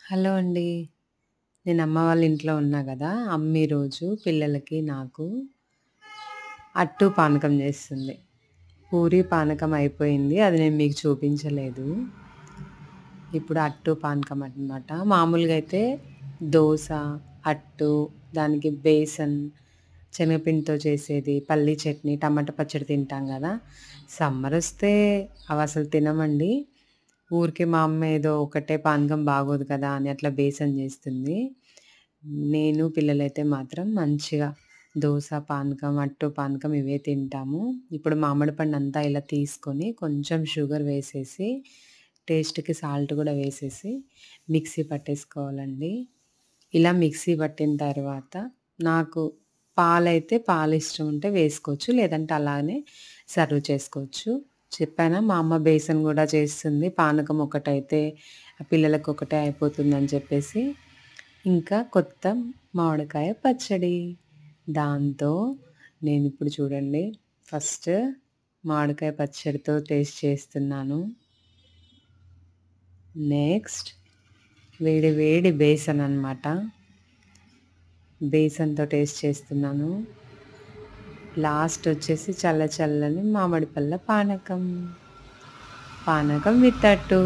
Hello అండి. నేను అమ్మ వాళ్ళ ఇంట్లో ఉన్నా గదా! అమ్మ ఈరోజు పిల్లలకి, నాకు అట్టు పానకం జేస్తుంది. పూరి పానకం అయిపోయింది. అది నేను మీకు చూపించలేదు. ఇప్పుడు అట్టు పానకం అనమాట. మామూలుగా అయితే దోస, అట్టు, దానికి బేసన్, శనగపిండితో చేసేది, పల్లీ చట్నీ, టమాటా పచ్చడి తింటాం గదా! సమ్మరొస్తే అవసలు తినమండి. ఊరికే మా అమ్మ ఏదో ఒకటే పానకం బాగోదు కదా అని అట్లా బేసన్ జేస్తుంది. నేను, పిల్లలైతే మాత్రం మంచిగా దోస పానకం, అట్టు పానకం ఇవే తింటాము. ఇప్పుడు మామిడి పండంతా ఇలా తీసుకొని కొంచెం షుగర్ వేసేసి, టేస్ట్‌కి సాల్ట్ గూడా వేసేసి మిక్సీ పట్టేసుకోవాలండి. ఇలా మిక్సీ పట్టిన తర్వాత నాకు పాలైతే పాలిష్టం ఉంటే వేసుకోవచ్చు. లేదంటే అలానే సర్వ్ చేసుకోవచ్చు. చెప్పానా మా అమ్మ బేసన్ గూడా చేస్తుంది. పానకం ఒకటైతే పిల్లలకొకటే అయిపోతుందని చెప్పేసి. ఇంకా కొత్త మామిడికాయ పచ్చడి. దాంతో నేనిప్పుడు చూడండి ఫస్ట్ మామిడికాయ పచ్చడితో టేస్ట్ చేస్తున్నాను. నెక్స్ట్ వేడి వేడి బేసన్ అనమాట. బేసన్‌తో టేస్ట్ చేస్తున్నాను. లాస్ట్ వచ్చేసి చల్ల చల్లని మామిడి పళ్ళ పానకం. పానకం విత్ అట్టు.